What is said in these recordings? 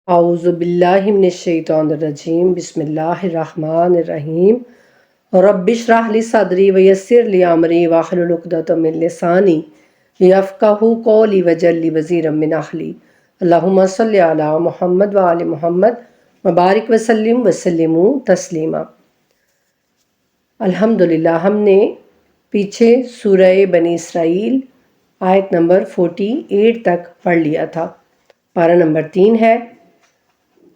اعوذ باللہ من الشیطان الرجیم بسم اللہ الرحمن الرحیم رب اشرح لی صدری ویسر لی امری واحلل عقدۃ من لسانی یفقہوا قولی واجعل لی وزیرا من اہلی اللہم صلی علی محمد وآل محمد وبارک وسلم وسلموا تسلیما۔ الحمدللہ ہم نے پیچھے سورہ بنی اسرائیل آیت نمبر 48 تک پڑھ لیا تھا۔ پارہ نمبر 3 ہے،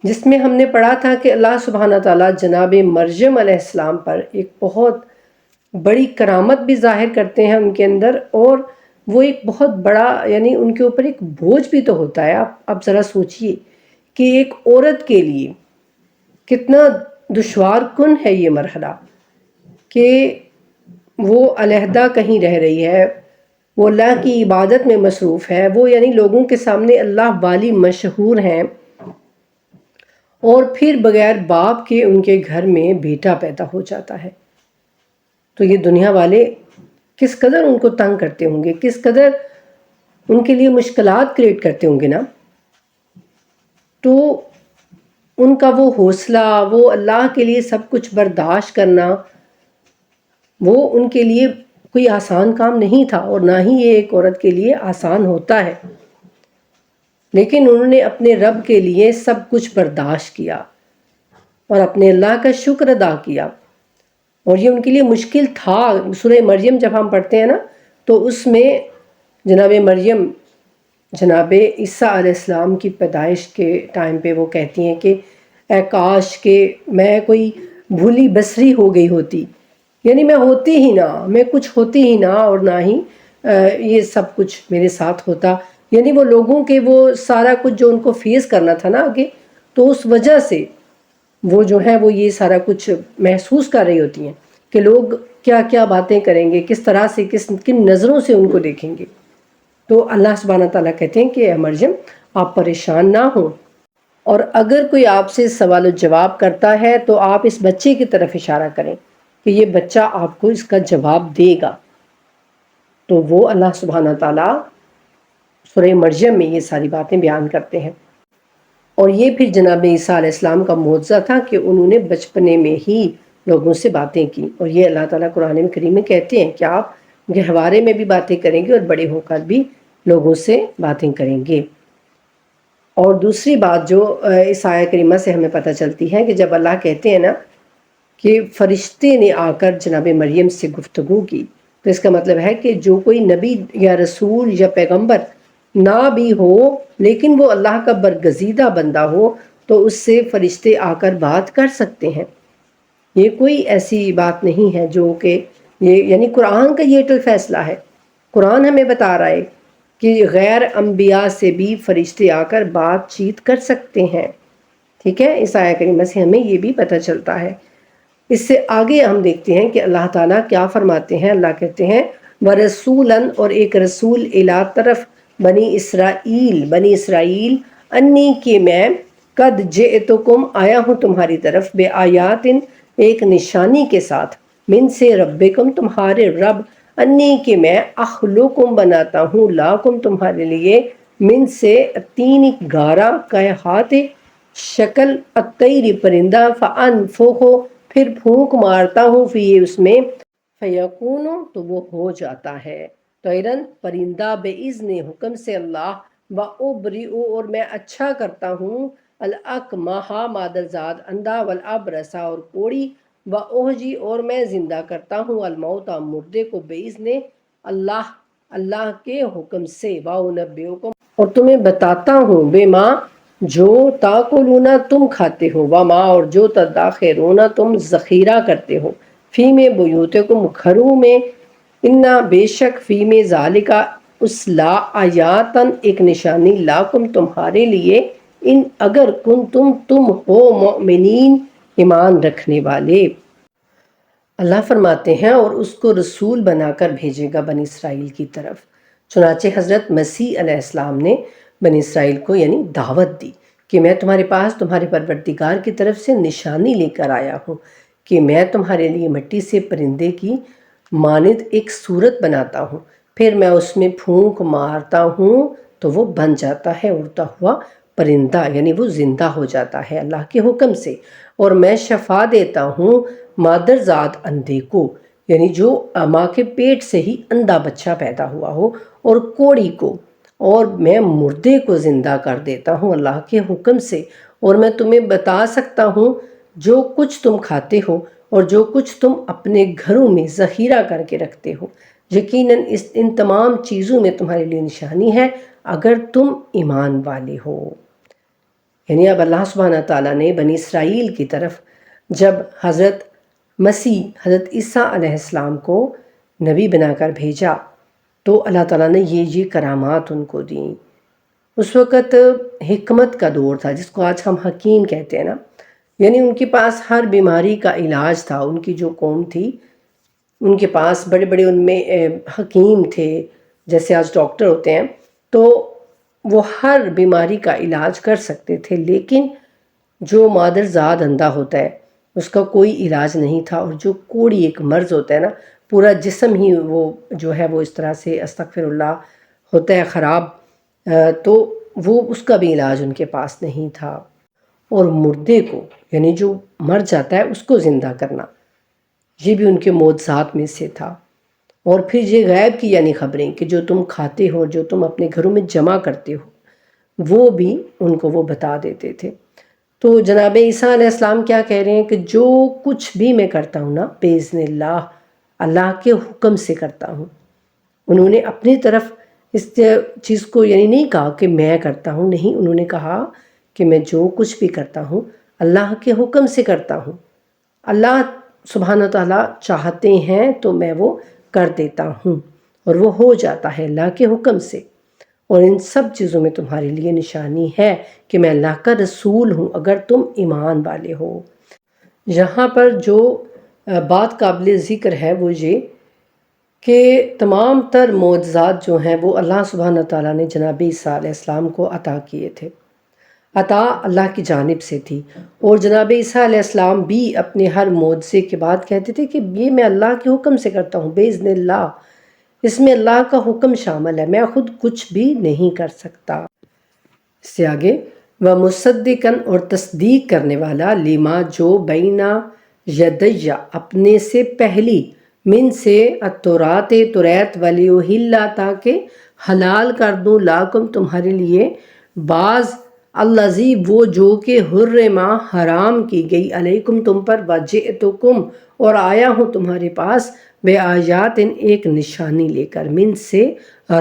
جس میں ہم نے پڑھا تھا کہ اللہ سبحانہ تعالیٰ جناب مریم علیہ السلام پر ایک بہت بڑی کرامت بھی ظاہر کرتے ہیں ان کے اندر، اور وہ ایک بہت بڑا یعنی ان کے اوپر ایک بوجھ بھی تو ہوتا ہے۔ آپ ذرا سوچئے کہ ایک عورت کے لیے کتنا دشوار کن ہے یہ مرحلہ کہ وہ علیحدہ کہیں رہ رہی ہے، وہ اللہ کی عبادت میں مصروف ہے، وہ یعنی لوگوں کے سامنے اللہ والی مشہور ہیں، اور پھر بغیر باپ کے ان کے گھر میں بیٹا پیدا ہو جاتا ہے۔ تو یہ دنیا والے کس قدر ان کو تنگ کرتے ہوں گے، کس قدر ان کے لیے مشکلات کریٹ کرتے ہوں گے نا۔ تو ان کا وہ حوصلہ، وہ اللہ کے لیے سب کچھ برداشت کرنا، وہ ان کے لیے کوئی آسان کام نہیں تھا، اور نہ ہی یہ ایک عورت کے لیے آسان ہوتا ہے۔ لیکن انہوں نے اپنے رب کے لیے سب کچھ برداشت کیا اور اپنے اللہ کا شکر ادا کیا، اور یہ ان کے لیے مشکل تھا۔ سورہ مریم جب ہم پڑھتے ہیں نا تو اس میں جناب مریم جناب عیسیٰ علیہ السلام کی پیدائش کے ٹائم پہ وہ کہتی ہیں کہ اے کاش کہ میں کوئی بھولی بسری ہو گئی ہوتی، یعنی میں ہوتی ہی نہ، میں کچھ ہوتی ہی نہ، اور نہ ہی یہ سب کچھ میرے ساتھ ہوتا۔ یعنی وہ لوگوں کے وہ سارا کچھ جو ان کو فیس کرنا تھا نا آگے، تو اس وجہ سے وہ جو ہے وہ یہ سارا کچھ محسوس کر رہی ہوتی ہیں کہ لوگ کیا کیا باتیں کریں گے، کس طرح سے کن نظروں سے ان کو دیکھیں گے۔ تو اللہ سبحانہ تعالیٰ کہتے ہیں کہ اے مریم آپ پریشان نہ ہوں، اور اگر کوئی آپ سے سوال و جواب کرتا ہے تو آپ اس بچے کی طرف اشارہ کریں کہ یہ بچہ آپ کو اس کا جواب دے گا۔ تو وہ اللہ سبحانہ تعالیٰ سورہ مریم میں یہ ساری باتیں بیان کرتے ہیں، اور یہ پھر جناب عیسیٰ علیہ السلام کا معجزہ تھا کہ انہوں نے بچپنے میں ہی لوگوں سے باتیں کی، اور یہ اللہ تعالیٰ قرآن کریم میں کہتے ہیں کہ آپ گہوارے میں بھی باتیں کریں گے اور بڑے ہو کر بھی لوگوں سے باتیں کریں گے۔ اور دوسری بات جو اس آیت کریمہ سے ہمیں پتہ چلتی ہے کہ جب اللہ کہتے ہیں نا کہ فرشتے نے آ کر جناب مریم سے گفتگو کی، تو اس کا مطلب ہے کہ جو کوئی نبی یا رسول یا پیغمبر نہ بھی ہو لیکن وہ اللہ کا برگزیدہ بندہ ہو تو اس سے فرشتے آ کر بات کر سکتے ہیں۔ یہ کوئی ایسی بات نہیں ہے جو کہ یہ یعنی قرآن کا یہ اٹل فیصلہ ہے۔ قرآن ہمیں بتا رہا ہے کہ غیر انبیاء سے بھی فرشتے آ کر بات چیت کر سکتے ہیں، ٹھیک ہے۔ اس آیت کریمہ سے ہمیں یہ بھی پتہ چلتا ہے۔ اس سے آگے ہم دیکھتے ہیں کہ اللہ تعالیٰ کیا فرماتے ہیں۔ اللہ کہتے ہیں وَرَسُولًا، اور ایک رسول الی طرف بنی اسرائیل انی کہ میں قد جئتکم آیا ہوں تمہاری طرف بے آیاتن ایک نشانی کے ساتھ، من سے ربکم تمہارے رب، انی کہ میں اخلقکم بناتا ہوں لاکم تمہارے لیے، من سے تین گارہ کہ ہاتھ شکل الطیر پرندہ، فانفخ پھر پھونک مارتا ہوں فی اس میں، فیکون تو وہ ہو جاتا ہے، طیرن پرندہ، باذن حکم سے اللہ، وابرئ اور میں اچھا کرتا ہوں، الاکمہ مادرزاد اندھا، والابرص اور کوڑی، واحیی اور میں زندہ کرتا ہوں، الموتى مردے کو، باذن اللہ اللہ کے حکم سے، وانبئکم اور تمہیں بتاتا ہوں، بما جو تاکلون تم کھاتے ہو، وما اور جو تدخرون تم ذخیرہ کرتے ہو، فی میں بیوتکم گھروں میں، انا بے شک فی میں ذالکا اس لا آیاتن ایک نشانی، لاکم تمہارے لیے، ان اگر تم ہو مؤمنین ایمان رکھنے والے۔ اللہ فرماتے ہیں اور اس کو رسول بنا کر بھیجے گا بنی اسرائیل کی طرف۔ چنانچہ حضرت مسیح علیہ السلام نے بنی اسرائیل کو یعنی دعوت دی کہ میں تمہارے پاس تمہارے پروردگار کی طرف سے نشانی لے کر آیا ہوں کہ میں تمہارے لیے مٹی سے پرندے کی مانند ایک صورت بناتا ہوں، پھر میں اس میں پھونک مارتا ہوں تو وہ بن جاتا ہے اڑتا ہوا پرندہ یعنی وہ زندہ ہو جاتا ہے اللہ کے حکم سے، اور میں شفا دیتا ہوں مادرزاد اندھے کو، یعنی جو ماں کے پیٹ سے ہی اندھا بچہ پیدا ہوا ہو، اور کوڑی کو، اور میں مردے کو زندہ کر دیتا ہوں اللہ کے حکم سے، اور میں تمہیں بتا سکتا ہوں جو کچھ تم کھاتے ہو اور جو کچھ تم اپنے گھروں میں ذخیرہ کر کے رکھتے ہو، یقیناً ان تمام چیزوں میں تمہارے لیے نشانی ہے اگر تم ایمان والے ہو۔ یعنی اب اللہ سبحانہ تعالیٰ نے بنی اسرائیل کی طرف جب حضرت مسیح حضرت عیسیٰ علیہ السلام کو نبی بنا کر بھیجا تو اللہ تعالیٰ نے یہ کرامات ان کو دیں۔ اس وقت حکمت کا دور تھا، جس کو آج ہم حکیم کہتے ہیں نا، یعنی ان کے پاس ہر بیماری کا علاج تھا۔ ان کی جو قوم تھی ان کے پاس بڑے بڑے ان میں حکیم تھے، جیسے آج ڈاکٹر ہوتے ہیں، تو وہ ہر بیماری کا علاج کر سکتے تھے، لیکن جو مادرزاد اندھا ہوتا ہے اس کا کوئی علاج نہیں تھا، اور جو کوڑی ایک مرض ہوتا ہے نا، پورا جسم ہی وہ جو ہے وہ اس طرح سے استغفر اللہ ہوتا ہے خراب، تو وہ اس کا بھی علاج ان کے پاس نہیں تھا۔ اور مردے کو یعنی جو مر جاتا ہے اس کو زندہ کرنا، یہ بھی ان کے معجزات میں سے تھا۔ اور پھر یہ غیب کی یعنی خبریں کہ جو تم کھاتے ہو، جو تم اپنے گھروں میں جمع کرتے ہو، وہ بھی ان کو وہ بتا دیتے تھے۔ تو جناب عیسیٰ علیہ السلام کیا کہہ رہے ہیں کہ جو کچھ بھی میں کرتا ہوں نا بإذن اللہ، اللہ کے حکم سے کرتا ہوں۔ انہوں نے اپنی طرف اس چیز کو یعنی نہیں کہا کہ میں کرتا ہوں، نہیں، انہوں نے کہا کہ میں جو کچھ بھی کرتا ہوں اللہ کے حکم سے کرتا ہوں۔ اللہ سبحانہ تعالیٰ چاہتے ہیں تو میں وہ کر دیتا ہوں، اور وہ ہو جاتا ہے اللہ کے حکم سے۔ اور ان سب چیزوں میں تمہارے لیے نشانی ہے کہ میں اللہ کا رسول ہوں اگر تم ایمان والے ہو۔ یہاں پر جو بات قابل ذکر ہے وہ یہ کہ تمام تر معجزات جو ہیں وہ اللہ سبحانہ تعالیٰ نے جناب عیسیٰ علیہ السلام کو عطا کیے تھے، عطا اللہ کی جانب سے تھی۔ اور جناب عیسیٰ علیہ السلام بھی اپنے ہر معجزے کے بعد کہتے تھے کہ یہ میں اللہ کے حکم سے کرتا ہوں بإذن اللہ، اس میں اللہ کا حکم شامل ہے، میں خود کچھ بھی نہیں کر سکتا۔ اس سے آگے وَمُصَدِّقًا اور تصدیق کرنے والا لما جو بینا یدیّ اپنے سے پہلی من سے التوراۃ توریت ولیحل تاکہ حلال کر دوں لاکم تمہارے لیے بعض الذی وہ جو کہ حرما حرام کی گئی علیکم تم پر وجئتکم اور آیا ہوں تمہارے پاس بے آیات ایک نشانی لے کر من سے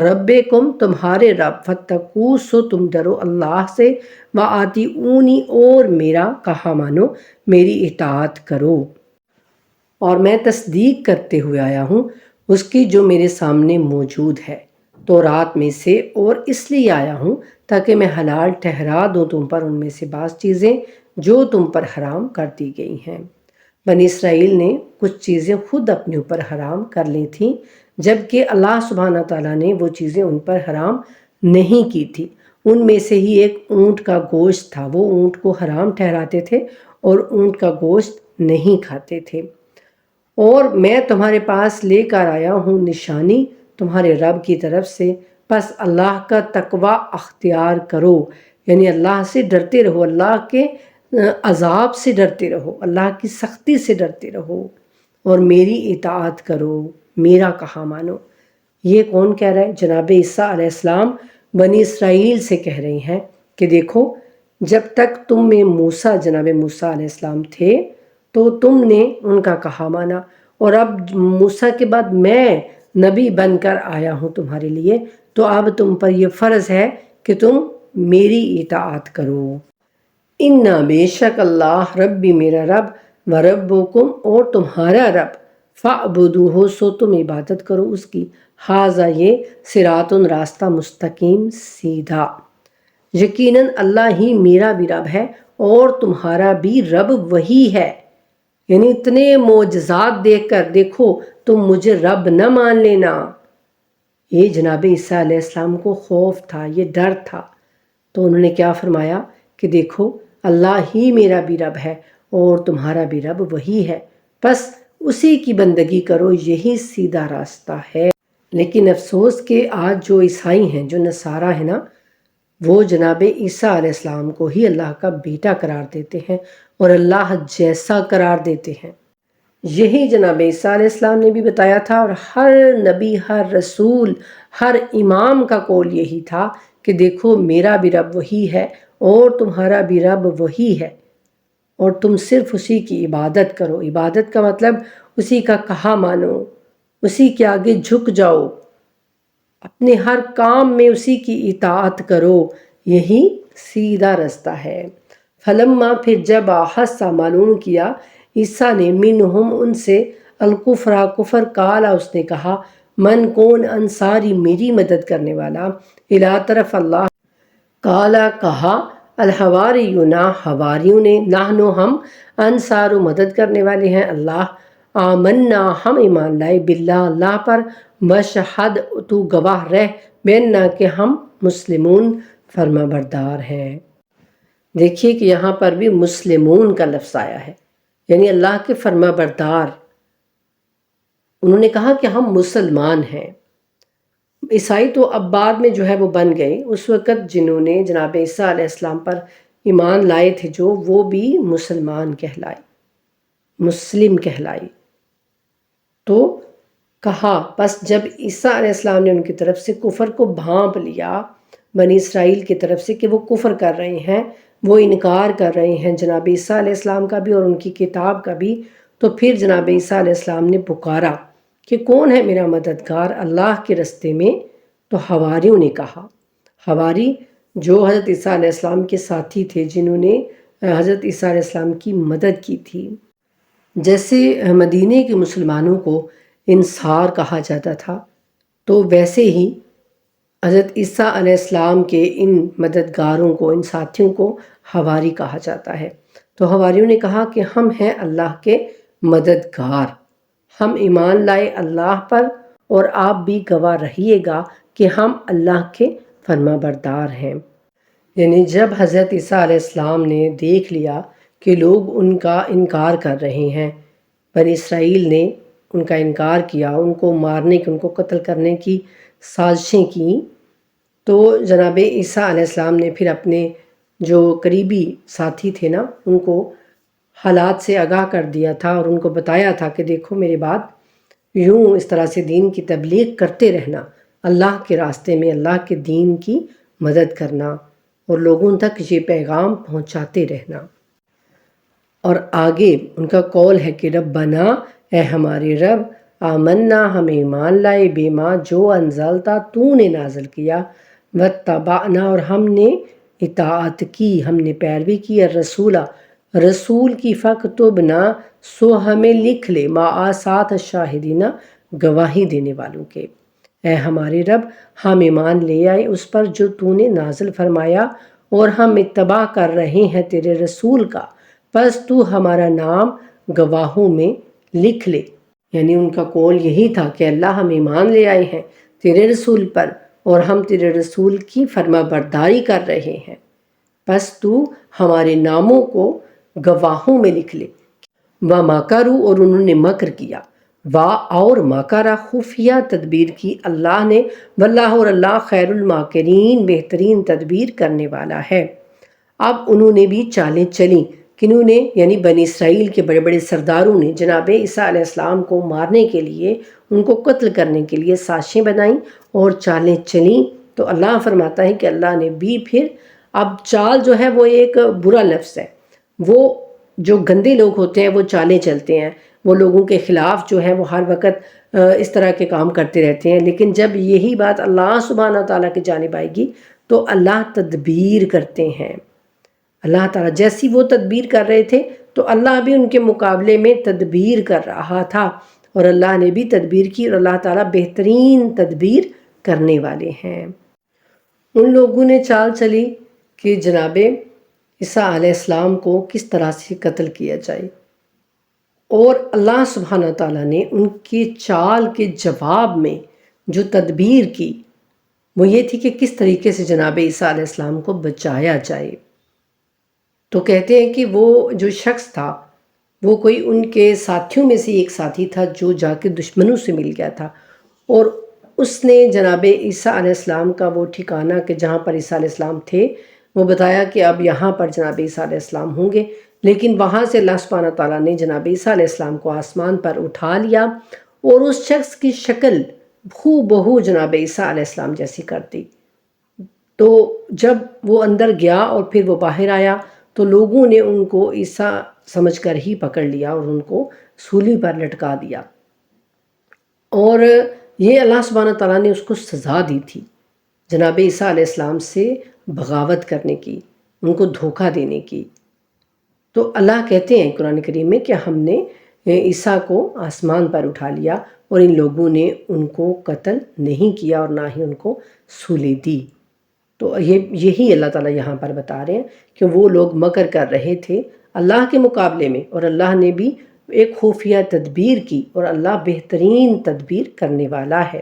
ربکم تمہارے رب فتقو سو تم ڈرو اللہ سے وآتیونی اور میرا کہا مانو، میری اطاعت کرو، اور میں تصدیق کرتے ہوئے آیا ہوں اس کی جو میرے سامنے موجود ہے تورات میں سے، اور اس لیے آیا ہوں تاکہ میں حلال ٹھہرا دوں تم پر ان میں سے بعض چیزیں جو تم پر حرام کر دی گئی ہیں۔ بنی اسرائیل نے کچھ چیزیں خود اپنے اوپر حرام کر لی تھیں، جبکہ اللہ سبحانہ تعالیٰ نے وہ چیزیں ان پر حرام نہیں کی تھی۔ ان میں سے ہی ایک اونٹ کا گوشت تھا، وہ اونٹ کو حرام ٹھہراتے تھے اور اونٹ کا گوشت نہیں کھاتے تھے۔ اور میں تمہارے پاس لے کر آیا ہوں نشانی تمہارے رب کی طرف سے، پس اللہ کا تقوی اختیار کرو، یعنی اللہ سے ڈرتے رہو، اللہ کے عذاب سے ڈرتے رہو، اللہ کی سختی سے ڈرتے رہو، اور میری اطاعت کرو، میرا کہا مانو۔ یہ کون کہہ رہا ہے؟ جناب عیسیٰ علیہ السلام بنی اسرائیل سے کہہ رہے ہیں کہ دیکھو جب تک تم میں موسیٰ جناب موسیٰ علیہ السلام تھے تو تم نے ان کا کہا مانا، اور اب موسیٰ کے بعد میں نبی بن کر آیا ہوں تمہارے لیے، تو اب تم پر یہ فرض ہے کہ تم میری اطاعت کرو۔ اِنَّا بے شک اللہ ربی میرا رب و ربکم اور تمہارا رب فَاعْبُدُوهُ سو تم عبادت کرو اس کی، ھذا یہ صراط راستہ مستقیم سیدھا، یقیناً اللہ ہی میرا بھی رب ہے اور تمہارا بھی رب وہی ہے۔ یعنی اتنے معجزات دیکھ کر دیکھو تم مجھے رب نہ مان لینا۔ یہ جناب عیسیٰ علیہ السلام کو خوف تھا، یہ ڈر تھا، تو انہوں نے کیا فرمایا کہ دیکھو اللہ ہی میرا بھی رب ہے اور تمہارا بھی رب وہی ہے، بس اسی کی بندگی کرو، یہی سیدھا راستہ ہے۔ لیکن افسوس کہ آج جو عیسائی ہیں، جو نصارہ ہیں نا، وہ جناب عیسیٰ علیہ السلام کو ہی اللہ کا بیٹا قرار دیتے ہیں اور اللہ جیسا قرار دیتے ہیں۔ یہی جناب عیسیٰ علیہ السلام نے بھی بتایا تھا، اور ہر نبی، ہر رسول، ہر امام کا قول یہی تھا کہ دیکھو میرا بھی رب وہی ہے اور تمہارا بھی رب وہی ہے، اور تم صرف اسی کی عبادت کرو۔ عبادت کا مطلب اسی کا کہا مانو، اسی کے آگے جھک جاؤ، اپنے ہر کام میں اسی کی اطاعت کرو، یہی سیدھا رستہ ہے۔ فلما، پھر جب احسا معلوم کیا عیسیٰ نے منہم ان سے الکفر کفر، کالا اس نے کہا من کون انصاری میری مدد کرنے والا، الی طرف اللہ، کالا کہا الحواریون حواریوں نے، نحنو ہم، انصار مدد کرنے والے ہیں اللہ، آمنا ہم ایمان لائے، باللہ اللہ پر، مشہد تو گواہ رہ، بیننا کہ ہم مسلمون فرما بردار ہیں۔ دیکھیے کہ یہاں پر بھی مسلمون کا لفظ آیا ہے، یعنی اللہ کے فرما بردار۔ انہوں نے کہا کہ ہم مسلمان ہیں۔ عیسائی تو اب بعد میں جو ہے وہ بن گئے، اس وقت جنہوں نے جناب عیسیٰ علیہ السلام پر ایمان لائے تھے جو، وہ بھی مسلمان کہلائے، مسلم کہلائے۔ تو کہا پس جب عیسیٰ علیہ السلام نے ان کی طرف سے کفر کو بھانپ لیا، بنی اسرائیل کی طرف سے، کہ وہ کفر کر رہے ہیں، وہ انکار کر رہے ہیں جناب عیسیٰ علیہ السلام کا بھی اور ان کی کتاب کا بھی، تو پھر جناب عیسیٰ علیہ السلام نے پکارا کہ کون ہے میرا مددگار اللہ کے رستے میں؟ تو حواریوں نے کہا، حواری جو حضرت عیسیٰ علیہ السلام کے ساتھی تھے، جنہوں نے حضرت عیسیٰ علیہ السلام کی مدد کی تھی۔ جیسے مدینے کے مسلمانوں کو انصار کہا جاتا تھا، تو ویسے ہی حضرت عیسیٰ علیہ السلام کے ان مددگاروں کو، ان ساتھیوں کو حواری کہا جاتا ہے۔ تو حواریوں نے کہا کہ ہم ہیں اللہ کے مددگار، ہم ایمان لائے اللہ پر، اور آپ بھی گواہ رہیے گا کہ ہم اللہ کے فرما بردار ہیں۔ یعنی جب حضرت عیسیٰ علیہ السلام نے دیکھ لیا کہ لوگ ان کا انکار کر رہے ہیں، بنی اسرائیل نے ان کا انکار کیا، ان کو مارنے کی، ان کو قتل کرنے کی سازشیں کیں، تو جناب عیسیٰ علیہ السلام نے پھر اپنے جو قریبی ساتھی تھے نا، ان کو حالات سے آگاہ کر دیا تھا اور ان کو بتایا تھا کہ دیکھو میرے بات یوں اس طرح سے دین کی تبلیغ کرتے رہنا، اللہ کے راستے میں اللہ کے دین کی مدد کرنا اور لوگوں تک یہ پیغام پہنچاتے رہنا۔ اور آگے ان کا قول ہے کہ ربنا، اے ہمارے رب، آمنا ہم ایمان لائے، بما جو انزلتا تو نے نازل کیا، واتبعنا اور ہم نے اطاعت کی، ہم نے پیروی کی، الرسولہ رسول کی، فاکتبنا سو ہمیں لکھ لے، مع ساتھ شاہدین گواہی دینے والوں کے۔ اے ہمارے رب، ہم ایمان لے آئے اس پر جو تو نے نازل فرمایا، اور ہم اتباع کر رہے ہیں تیرے رسول کا، پس تو ہمارا نام گواہوں میں لکھ لے۔ یعنی ان کا قول یہی تھا کہ اللہ ہم ایمان لے آئے ہیں تیرے رسول پر، اور ہم تیرے رسول کی فرما برداری کر رہے ہیں، پس تو ہمارے ناموں کو گواہوں میں لکھ لے۔ وَمَكَرُوا اور انہوں نے مکر کیا، اور مکر خفیہ تدبیر کی اللہ نے، واللہ اور اللہ خیر الماکرین بہترین تدبیر کرنے والا ہے۔ اب انہوں نے بھی چالیں چلیں، کنہوں نے؟ یعنی بنی اسرائیل کے بڑے بڑے سرداروں نے جناب عیسیٰ علیہ السلام کو مارنے کے لیے، ان کو قتل کرنے کے لیے سازشیں بنائیں اور چالیں چلیں۔ تو اللہ فرماتا ہے کہ اللہ نے بھی پھر، اب چال جو ہے وہ ایک برا لفظ ہے، وہ جو گندے لوگ ہوتے ہیں وہ چالیں چلتے ہیں، وہ لوگوں کے خلاف جو ہے وہ ہر وقت اس طرح کے کام کرتے رہتے ہیں، لیکن جب یہی بات اللہ سبحانہ تعالیٰ کی جانب آئے گی تو اللہ تدبیر کرتے ہیں۔ اللہ تعالیٰ جیسی وہ تدبیر کر رہے تھے تو اللہ بھی ان کے مقابلے میں تدبیر کر رہا تھا، اور اللہ نے بھی تدبیر کی، اور اللہ تعالیٰ بہترین تدبیر کرنے والے ہیں۔ ان لوگوں نے چال چلی کہ جناب عیسیٰ علیہ السلام کو کس طرح سے قتل کیا جائے، اور اللہ سبحانہ تعالیٰ نے ان کی چال کے جواب میں جو تدبیر کی وہ یہ تھی کہ کس طریقے سے جناب عیسیٰ علیہ السلام کو بچایا جائے۔ تو کہتے ہیں کہ وہ جو شخص تھا وہ کوئی ان کے ساتھیوں میں سے ایک ساتھی تھا جو جا کے دشمنوں سے مل گیا تھا، اور اس نے جناب عیسیٰ علیہ السلام کا وہ ٹھکانہ کہ جہاں پر عیسیٰ علیہ السلام تھے وہ بتایا کہ اب یہاں پر جناب عیسیٰ علیہ السلام ہوں گے، لیکن وہاں سے اللہ سبحانہ تعالیٰ نے جناب عیسیٰ علیہ السلام کو آسمان پر اٹھا لیا اور اس شخص کی شکل ہو بہو جناب عیسیٰ علیہ السلام جیسی کر دی۔ تو جب وہ اندر گیا اور پھر وہ باہر آیا تو لوگوں نے ان کو عیسیٰ سمجھ کر ہی پکڑ لیا اور ان کو سولی پر لٹکا دیا، اور یہ اللہ سبحانہ تعالیٰ نے اس کو سزا دی تھی جناب عیسیٰ علیہ السلام سے بغاوت کرنے کی، ان کو دھوکہ دینے کی۔ تو اللہ کہتے ہیں قرآن کریم میں کہ ہم نے عیسیٰ کو آسمان پر اٹھا لیا اور ان لوگوں نے ان کو قتل نہیں کیا اور نہ ہی ان کو سولی دی۔ تو یہی اللہ تعالیٰ یہاں پر بتا رہے ہیں کہ وہ لوگ مکر کر رہے تھے اللہ کے مقابلے میں، اور اللہ نے بھی ایک خفیہ تدبیر کی، اور اللہ بہترین تدبیر کرنے والا ہے۔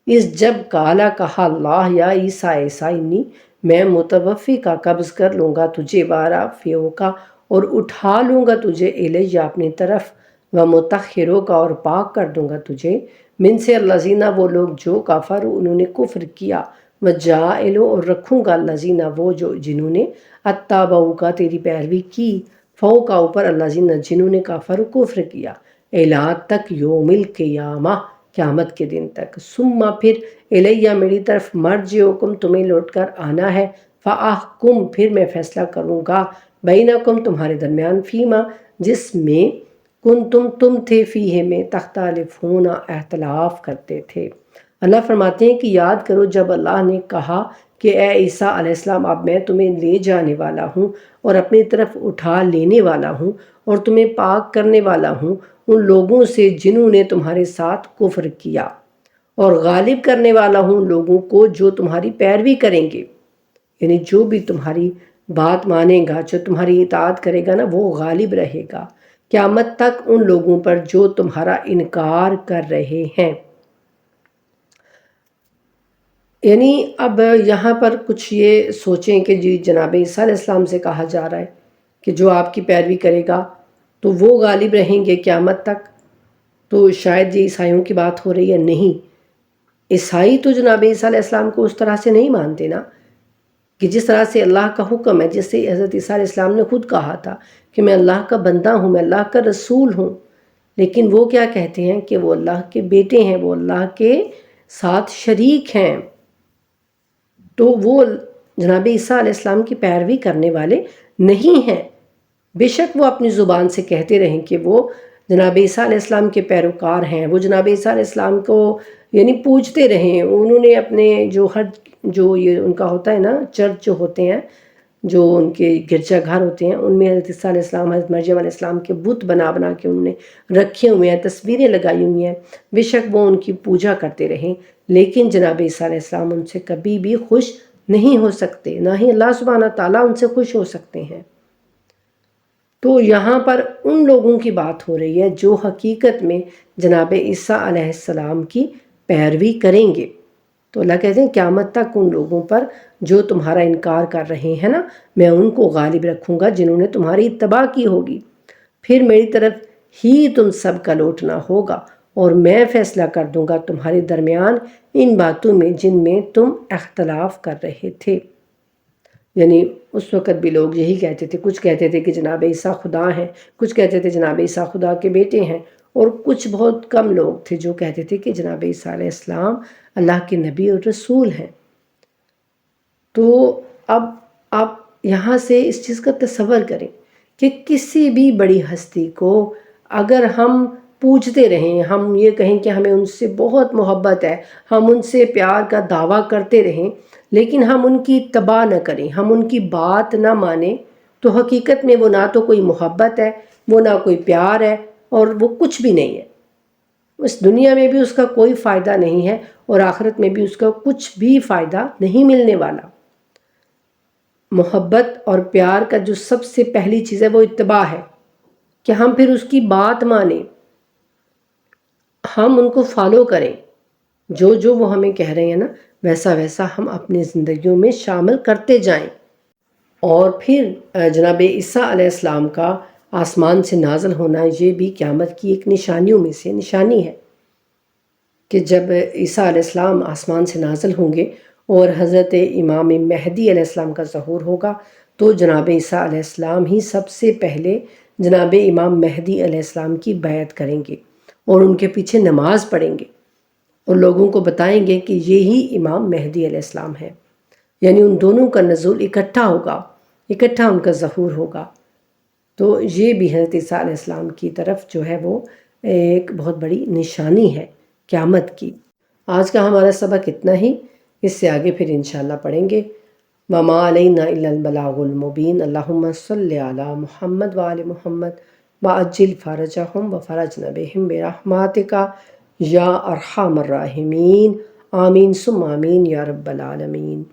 اس جب کہا اللہ یا عیسیٰ عیسیٰ انی، میں متوفی کا قبض کر لوں گا تجھے، وارا فیو کا اور اٹھا لوں گا تجھے، الیہ اپنی طرف، و متخروں کا اور پاک کر دوں گا تجھے، من سے الذین وہ لوگ جو کفر انہوں نے کفر کیا، وجائلو اور رکھوں گا الذین وہ جو جنہوں نے اتبعوا کا تیری پیروی کی، فوق کا اوپر الذین جنہوں نے کفر کفر کیا، الی تک یوم القیامہ قیامت کے دن تک، ثم پھر الیہ میری طرف مرجعکم تمہیں لوٹ کر آنا ہے، فاحکم پھر میں فیصلہ کروں گا، بینکم تمہارے درمیان، فیما جس میں تم تھے، فیہ میں تختلفون اختلاف کرتے تھے۔ اللہ فرماتے ہیں کہ یاد کرو جب اللہ نے کہا کہ اے عیسیٰ علیہ السلام اب میں تمہیں لے جانے والا ہوں اور اپنی طرف اٹھا لینے والا ہوں اور تمہیں پاک کرنے والا ہوں ان لوگوں سے جنہوں نے تمہارے ساتھ کفر کیا، اور غالب کرنے والا ہوں ان لوگوں کو جو تمہاری پیروی کریں گے، یعنی جو بھی تمہاری بات مانے گا، جو تمہاری اطاعت کرے گا نا، وہ غالب رہے گا قیامت تک ان لوگوں پر جو تمہارا انکار کر رہے ہیں۔ یعنی اب یہاں پر کچھ یہ سوچیں کہ جی جناب عیسیٰ علیہ السلام سے کہا جا رہا ہے کہ جو آپ کی پیروی کرے گا تو وہ غالب رہیں گے قیامت تک، تو شاید یہ عیسائیوں کی بات ہو رہی ہے؟ نہیں، عیسائی تو جناب عیسیٰ علیہ السلام کو اس طرح سے نہیں مانتے نا، کہ جس طرح سے اللہ کا حکم ہے، جس سے حضرت عیسیٰ علیہ السلام نے خود کہا تھا کہ میں اللہ کا بندہ ہوں، میں اللہ کا رسول ہوں، لیکن وہ کیا کہتے ہیں کہ وہ اللہ کے بیٹے ہیں، وہ اللہ کے ساتھ شریک ہیں، تو وہ جناب عیسیٰ علیہ السلام کی پیروی کرنے والے نہیں ہیں۔ بے شک وہ اپنی زبان سے کہتے رہیں کہ وہ جناب عیسیٰ علیہ السلام کے پیروکار ہیں، وہ جناب عیسیٰ علیہ السلام کو یعنی پوجتے رہیں، انہوں نے اپنے جو یہ ان کا ہوتا ہے نا چرچ جو ہوتے ہیں، جو ان کے گرجا گھر ہوتے ہیں، ان میں حضرت عیسیٰ علیہ السلام، حضرت مریم علیہ السلام کے بت بنا بنا کے انہوں نے رکھے ہوئے ہیں، تصویریں لگائی ہوئی ہیں، بے شک وہ ان کی پوجا کرتے رہیں، لیکن جناب عیسیٰ علیہ السلام ان سے کبھی بھی خوش نہیں ہو سکتے، نہ ہی اللہ سبحانہ تعالیٰ ان سے خوش ہو سکتے ہیں۔ تو یہاں پر ان لوگوں کی بات ہو رہی ہے جو حقیقت میں جناب عیسیٰ علیہ السلام کی پیروی کریں گے، تو اللہ کہتے ہیں قیامت تک ان لوگوں پر جو تمہارا انکار کر رہے ہیں نا، میں ان کو غالب رکھوں گا جنہوں نے تمہاری اتباع کی ہوگی، پھر میری طرف ہی تم سب کا لوٹنا ہوگا، اور میں فیصلہ کر دوں گا تمہارے درمیان ان باتوں میں جن میں تم اختلاف کر رہے تھے۔ یعنی اس وقت بھی لوگ یہی کہتے تھے، کچھ کہتے تھے کہ جناب عیسیٰ خدا ہیں، کچھ کہتے تھے جناب عیسیٰ خدا کے بیٹے ہیں، اور کچھ بہت کم لوگ تھے جو کہتے تھے کہ جناب عیسیٰ علیہ السلام اللہ کے نبی اور رسول ہیں۔ تو اب آپ یہاں سے اس چیز کا تصور کریں کہ کسی بھی بڑی ہستی کو اگر ہم پوجتے رہیں، ہم یہ کہیں کہ ہمیں ان سے بہت محبت ہے، ہم ان سے پیار کا دعویٰ کرتے رہیں، لیکن ہم ان کی اتباع نہ کریں، ہم ان کی بات نہ مانیں، تو حقیقت میں وہ نہ تو کوئی محبت ہے، وہ نہ کوئی پیار ہے، اور وہ کچھ بھی نہیں ہے۔ اس دنیا میں بھی اس کا کوئی فائدہ نہیں ہے، اور آخرت میں بھی اس کا کچھ بھی فائدہ نہیں ملنے والا۔ محبت اور پیار کا جو سب سے پہلی چیز ہے وہ اتباع ہے، کہ ہم پھر اس کی بات مانیں، ہم ان کو فالو کریں، جو وہ ہمیں کہہ رہے ہیں نا ویسا ویسا ہم اپنی زندگیوں میں شامل کرتے جائیں۔ اور پھر جناب عیسیٰ علیہ السلام کا آسمان سے نازل ہونا یہ بھی قیامت کی ایک نشانیوں میں سے نشانی ہے۔ کہ جب عیسیٰ علیہ السلام آسمان سے نازل ہوں گے اور حضرت امام مہدی علیہ السلام کا ظہور ہوگا تو جناب عیسیٰ علیہ السلام ہی سب سے پہلے جناب امام مہدی علیہ السلام کی بیعت کریں گے اور ان کے پیچھے نماز پڑھیں گے اور لوگوں کو بتائیں گے کہ یہی امام مہدی علیہ السلام ہے، یعنی ان دونوں کا نزول اکٹھا ہوگا، اکٹھا ان کا ظہور ہوگا۔ تو یہ بھی حضرت عیسیٰ علیہ السلام کی طرف جو ہے وہ ایک بہت بڑی نشانی ہے قیامت کی۔ آج کا ہمارا سبق اتنا ہی، اس سے آگے پھر انشاءاللہ پڑھیں گے۔ وَمَا عَلَيْنَا إِلَّا الْبَلَاغُ الْمُبِينُ اللَّهُمَّ صَلِّ عَلَى مُحَمَّدٍ وَآلِ مُحَمَّدٍ وَعَجِّلْ فَرَجَهُمْ وَفَرَجْنَا بِهِمْ بِرَحْمَتِكَ يَا أَرْحَمَ الرَّاحِمِينَ آمین ثم آمین یا رب العالمین۔